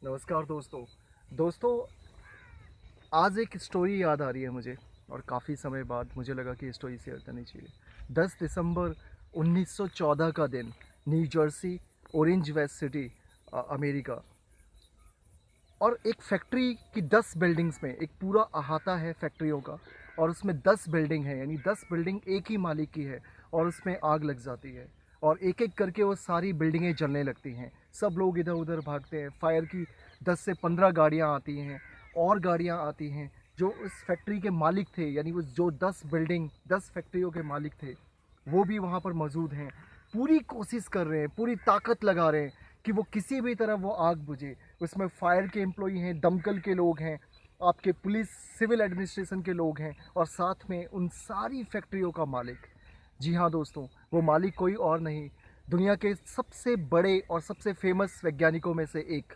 नमस्कार दोस्तों। आज एक स्टोरी याद आ रही है मुझे और काफ़ी समय बाद मुझे लगा कि ये स्टोरी शेयर करनी चाहिए। 10 दिसंबर 1914 का दिन, New Jersey, Orange West City, America. और एक फैक्ट्री की 10 बिल्डिंग्स में एक पूरा अहाता है फैक्ट्रियों का, और उसमें 10 बिल्डिंग है, यानी 10 बिल्डिंग एक ही मालिक की है। और उसमें आग लग जाती है और एक एक करके वो सारी बिल्डिंगें जलने लगती हैं। सब लोग इधर उधर भागते हैं। फायर की 10 से 15 गाड़ियाँ आती हैं और गाड़ियाँ आती हैं। जो उस फैक्ट्री के मालिक थे, यानी वो जो 10 बिल्डिंग 10 फैक्ट्रियों के मालिक थे, वो भी वहाँ पर मौजूद हैं। पूरी कोशिश कर रहे हैं, पूरी ताकत लगा रहे हैं कि वो किसी भी तरह वो आग बुझे। उसमें फायर के एम्प्लॉई हैं, दमकल के लोग हैं, आपके पुलिस सिविल एडमिनिस्ट्रेशन के लोग हैं, और साथ में उन सारी फैक्ट्रियों का मालिक। जी हाँ दोस्तों, वो मालिक कोई और नहीं, दुनिया के सबसे बड़े और सबसे फेमस वैज्ञानिकों में से एक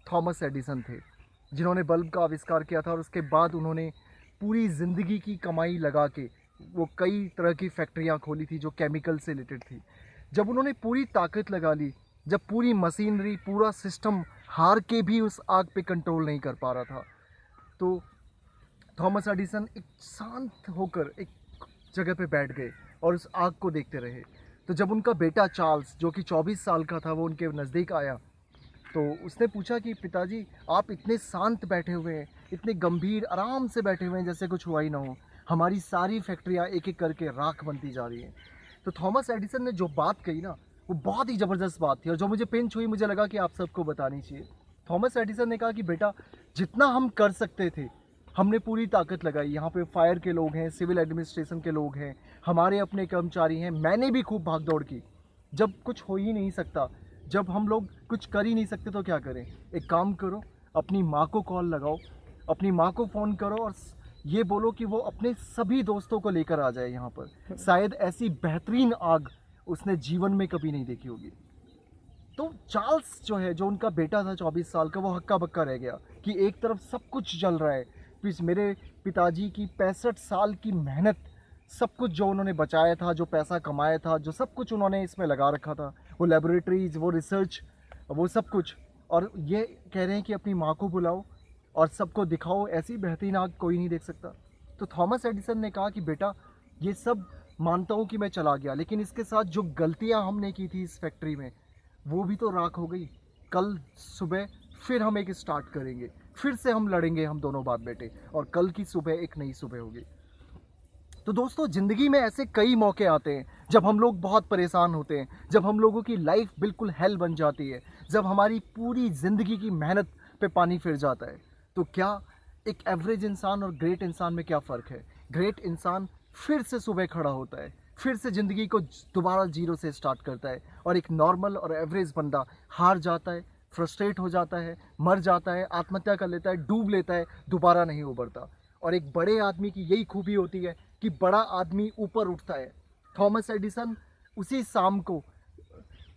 थॉमस एडिसन थे, जिन्होंने बल्ब का आविष्कार किया था। और उसके बाद उन्होंने पूरी ज़िंदगी की कमाई लगा के वो कई तरह की फैक्ट्रियाँ खोली थी जो केमिकल से रिलेटेड थी। जब उन्होंने पूरी ताकत लगा ली, जब पूरी मशीनरी, पूरा सिस्टम हार के भी उस आग पे कंट्रोल नहीं कर पा रहा था, तो थॉमस एडिसन एक शांत होकर एक जगह पे बैठ गए और उस आग को देखते रहे। तो जब उनका बेटा चार्ल्स, जो कि 24 साल का था, वो उनके नज़दीक आया, तो उसने पूछा कि पिताजी, आप इतने शांत बैठे हुए हैं, इतने गंभीर आराम से बैठे हुए हैं जैसे कुछ हुआ ही ना हो। हमारी सारी फैक्ट्रियाँ एक एक करके राख बनती जा रही हैं। तो थॉमस एडिसन ने जो बात कही ना, वो बहुत ही ज़बरदस्त बात थी और जो मुझे पिंच हुई, मुझे लगा कि आप सबको बतानी चाहिए। थॉमस एडिसन ने कहा कि बेटा, जितना हम कर सकते थे हमने पूरी ताकत लगाई। यहाँ पे फायर के लोग हैं, सिविल एडमिनिस्ट्रेशन के लोग हैं, हमारे अपने कर्मचारी हैं, मैंने भी खूब भाग दौड़ की। जब कुछ हो ही नहीं सकता, जब हम लोग कुछ कर ही नहीं सकते, तो क्या करें? एक काम करो, अपनी माँ को कॉल लगाओ, अपनी माँ को फ़ोन करो और ये बोलो कि वो अपने सभी दोस्तों को लेकर आ जाए यहाँ पर। शायद ऐसी बेहतरीन आग उसने जीवन में कभी नहीं देखी होगी। तो चार्ल्स जो है, जो उनका बेटा था 24 साल का, वो हक्का बक्का रह गया कि एक तरफ सब कुछ जल रहा है, फिर मेरे पिताजी की 65 साल की मेहनत, सब कुछ जो उन्होंने बचाया था, जो पैसा कमाया था, जो सब कुछ उन्होंने इसमें लगा रखा था, वो लेबोरेटरीज, वो रिसर्च, वो सब कुछ। और ये कह रहे हैं कि अपनी माँ को बुलाओ और सबको दिखाओ, ऐसी बेहतरीन आग कोई नहीं देख सकता। तो थॉमस एडिसन ने कहा कि बेटा, ये सब मानता हूँ कि मैं चला गया, लेकिन इसके साथ जो गलतियाँ हमने की थी इस फैक्ट्री में, वो भी तो राख हो गई। कल सुबह फिर हम एक स्टार्ट करेंगे, फिर से हम लड़ेंगे, हम दोनों बाप बेटे, और कल की सुबह एक नई सुबह होगी। तो दोस्तों, ज़िंदगी में ऐसे कई मौके आते हैं जब हम लोग बहुत परेशान होते हैं, जब हम लोगों की लाइफ बिल्कुल हेल बन जाती है, जब हमारी पूरी ज़िंदगी की मेहनत पे पानी फिर जाता है। तो क्या एक एवरेज इंसान और ग्रेट इंसान में क्या फ़र्क है? ग्रेट इंसान फिर से सुबह खड़ा होता है, फिर से ज़िंदगी को दोबारा जीरो से स्टार्ट करता है, और एक नॉर्मल और एवरेज बंदा हार जाता है, फ्रस्ट्रेट हो जाता है, मर जाता है, आत्महत्या कर लेता है, डूब लेता है, दोबारा नहीं उभरता। और एक बड़े आदमी की यही खूबी होती है कि बड़ा आदमी ऊपर उठता है। थॉमस एडिसन उसी शाम को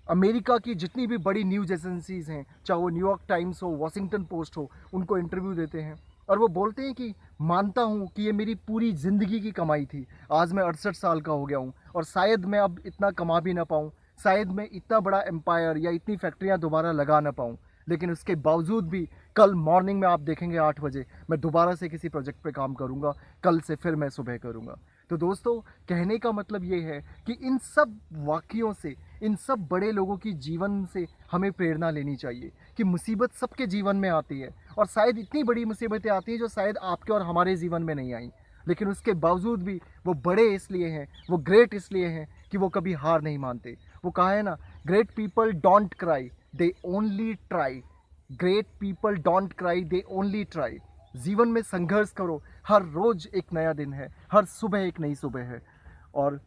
अमेरिका की जितनी भी बड़ी न्यूज़ एजेंसीज़ हैं, चाहे वो न्यूयॉर्क टाइम्स हो, वॉशिंगटन पोस्ट हो, उनको इंटरव्यू देते हैं और वो बोलते हैं कि मानता हूँ कि ये मेरी पूरी ज़िंदगी की कमाई थी। आज मैं 68 साल का हो गया हूँ और शायद मैं अब इतना कमा भी ना पाऊँ, शायद मैं इतना बड़ा एम्पायर या इतनी फैक्ट्रियाँ दोबारा लगा ना पाऊँ, लेकिन उसके बावजूद भी कल मॉर्निंग में आप देखेंगे 8 बजे मैं दोबारा से किसी प्रोजेक्ट पे काम करूँगा, कल से फिर मैं सुबह करूँगा। तो दोस्तों, कहने का मतलब ये है कि इन सब वाक़यों से, इन सब बड़े लोगों की जीवन से हमें प्रेरणा लेनी चाहिए कि मुसीबत सबके जीवन में आती है, और शायद इतनी बड़ी मुसीबतें आती हैं जो शायद आपके और हमारे जीवन में नहीं आई, लेकिन उसके बावजूद भी वो बड़े इसलिए हैं, वो ग्रेट इसलिए हैं कि वो कभी हार नहीं मानते। वो कहा है ना, great people don't cry, they only try. Great people don't cry, they only try. जीवन में संघर्ष करो, हर रोज एक नया दिन है, हर सुबह एक नई सुबह है। और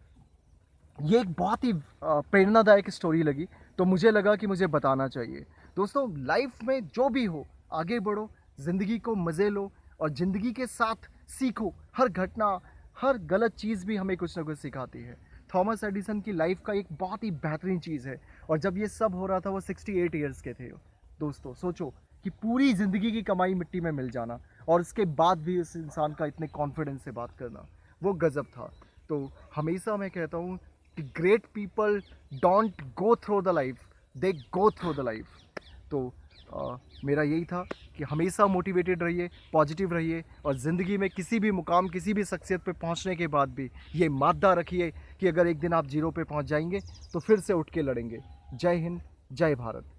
ये एक बहुत ही प्रेरणादायक स्टोरी लगी, तो मुझे लगा कि मुझे बताना चाहिए। दोस्तों, लाइफ में जो भी हो, आगे बढ़ो, ज़िंदगी को मज़े लो और ज़िंदगी के साथ सीखो। हर घटना, हर गलत चीज़ भी हमें कुछ ना कुछ सिखाती है। थॉमस एडिसन की लाइफ का एक बहुत ही बेहतरीन चीज़ है, और जब ये सब हो रहा था वो 68 ईयर्स के थे। दोस्तों सोचो कि पूरी ज़िंदगी की कमाई मिट्टी में मिल जाना, और उसके बाद भी उस इंसान का इतने कॉन्फिडेंस से बात करना, वो गज़ब था। तो हमेशा मैं कहता हूँ कि great people don't go through the life, they go through the life. तो मेरा यही था कि हमेशा मोटिवेटेड रहिए, पॉजिटिव रहिए और ज़िंदगी में किसी भी मुकाम, किसी भी शख्सियत पे पहुंचने के बाद भी ये मादा रखिए कि अगर एक दिन आप जीरो पे पहुंच जाएंगे तो फिर से उठ के लड़ेंगे। जय हिंद, जय भारत।